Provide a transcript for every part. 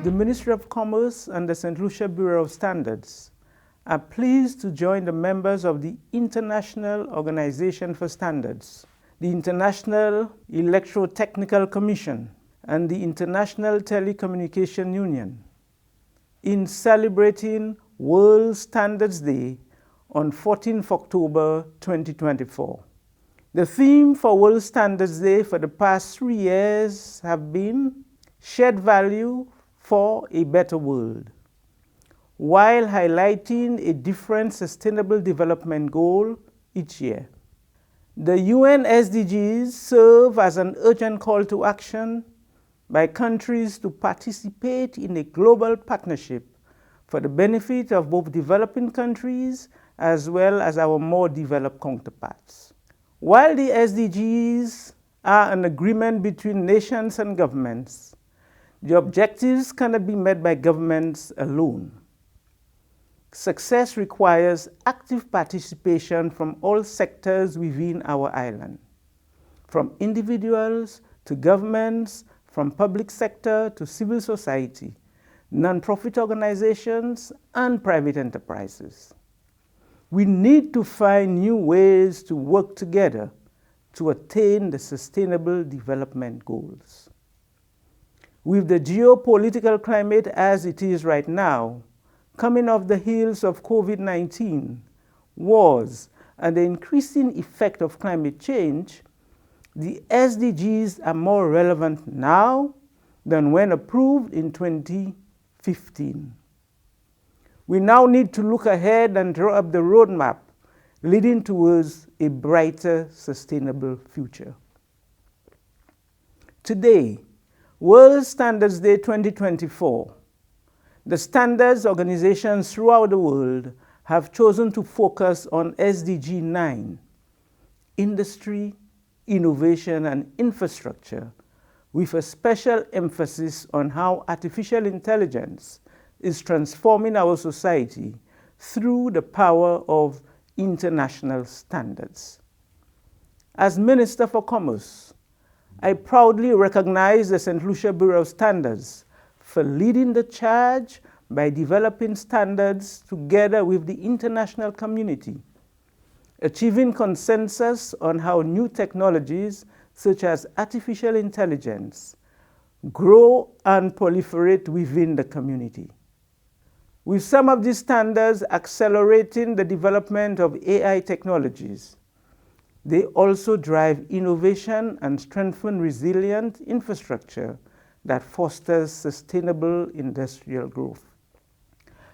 The Ministry of Commerce and the St. Lucia Bureau of Standards are pleased to join the members of the International Organization for Standards, the International Electrotechnical Commission, and the International Telecommunication Union in celebrating World Standards Day on 14th October 2024. The theme for World Standards Day for the past 3 years have been Shared Value for a Better World, while highlighting a different Sustainable Development Goal each year. The UN SDGs serve as an urgent call to action by countries to participate in a global partnership for the benefit of both developing countries as well as our more developed counterparts. While the SDGs are an agreement between nations and governments, the objectives cannot be met by governments alone. Success requires active participation from all sectors within our island, from individuals to governments, from public sector to civil society, non-profit organizations, and private enterprises. We need to find new ways to work together to attain the Sustainable Development Goals. With the geopolitical climate as it is right now, coming off the heels of COVID-19, wars, and the increasing effect of climate change, the SDGs are more relevant now than when approved in 2015. We now need to look ahead and draw up the roadmap leading towards a brighter, sustainable future. Today, World Standards Day 2024, the standards organizations throughout the world have chosen to focus on SDG 9, industry, innovation, and infrastructure, with a special emphasis on how artificial intelligence is transforming our society through the power of international standards. As Minister for Commerce, I proudly recognize the St. Lucia Bureau of Standards for leading the charge by developing standards together with the international community, achieving consensus on how new technologies such as artificial intelligence grow and proliferate within the community. With some of these standards accelerating the development of AI technologies, they also drive innovation and strengthen resilient infrastructure that fosters sustainable industrial growth.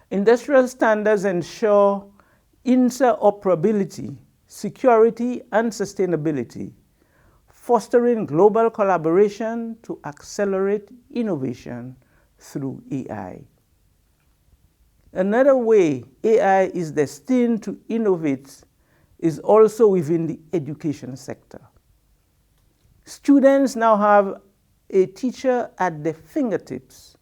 Industrial standards ensure interoperability, security, and sustainability, fostering global collaboration to accelerate innovation through AI. Another way AI is destined to innovate is also within the education sector. Students now have a teacher at their fingertips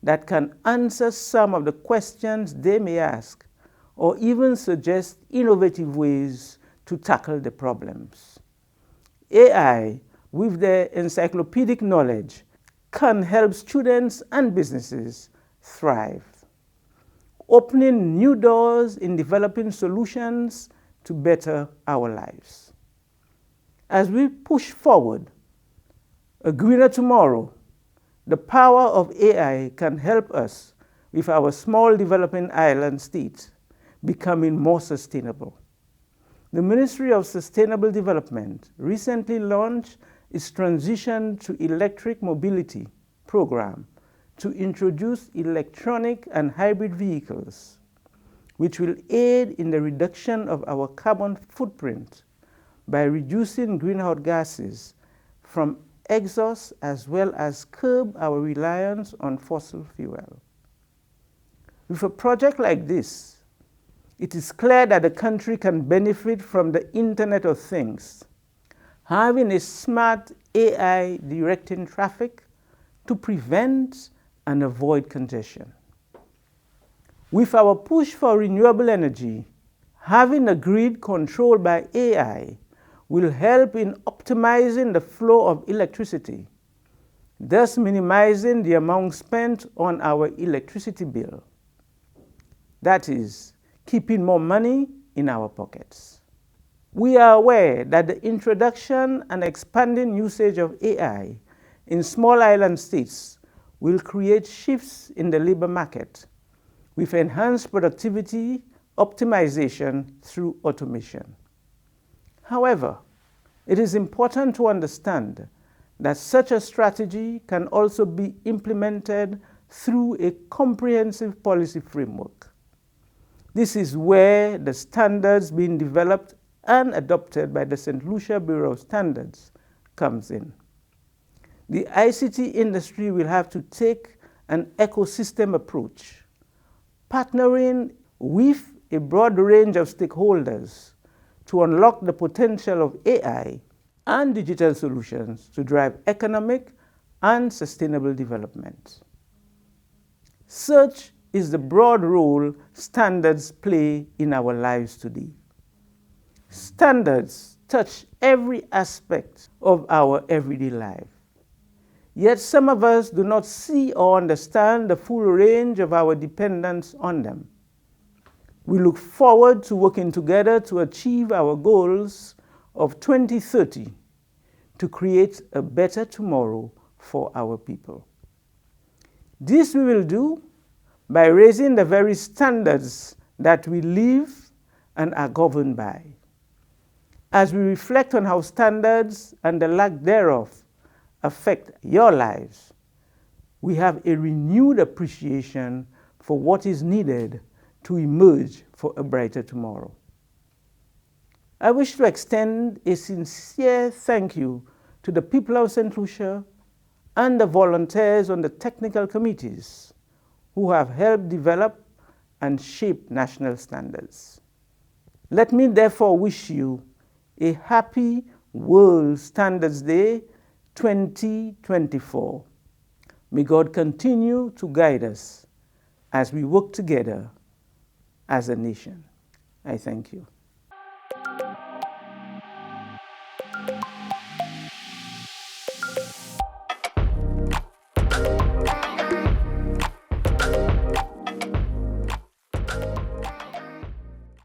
that can answer some of the questions they may ask or even suggest innovative ways to tackle the problems. AI, with their encyclopedic knowledge, can help students and businesses thrive, opening new doors in developing solutions to better our lives. As we push forward a greener tomorrow, the power of AI can help us with our small developing island state becoming more sustainable. The Ministry of Sustainable Development recently launched its Transition to Electric Mobility program to introduce electronic and hybrid vehicles, which will aid in the reduction of our carbon footprint by reducing greenhouse gases from exhaust as well as curb our reliance on fossil fuel. With a project like this, it is clear that the country can benefit from the Internet of Things, having a smart AI directing traffic to prevent and avoid congestion. With our push for renewable energy, having a grid controlled by AI will help in optimizing the flow of electricity thus minimizing the amount spent on our electricity bill. That is, keeping more money in our pockets. We are aware that the introduction and expanding usage of AI in small island states will create shifts in the labor market with enhanced productivity optimization through automation. However, it is important to understand that such a strategy can also be implemented through a comprehensive policy framework. This is where the standards being developed and adopted by the St. Lucia Bureau of Standards comes in. The ICT industry will have to take an ecosystem approach, partnering with a broad range of stakeholders to unlock the potential of AI and digital solutions to drive economic and sustainable development. Such is the broad role standards play in our lives today. Standards touch every aspect of our everyday life. Yet some of us do not see or understand the full range of our dependence on them. We look forward to working together to achieve our goals of 2030 to create a better tomorrow for our people. This we will do by raising the very standards that we live and are governed by. As we reflect on how standards and the lack thereof affect your lives, we have a renewed appreciation for what is needed to emerge for a brighter tomorrow. I wish to extend a sincere thank you to the people of St. Lucia and the volunteers on the technical committees who have helped develop and shape national standards. Let me therefore wish you a happy World Standards Day 2024. May God continue to guide us as we work together as a nation. I thank you.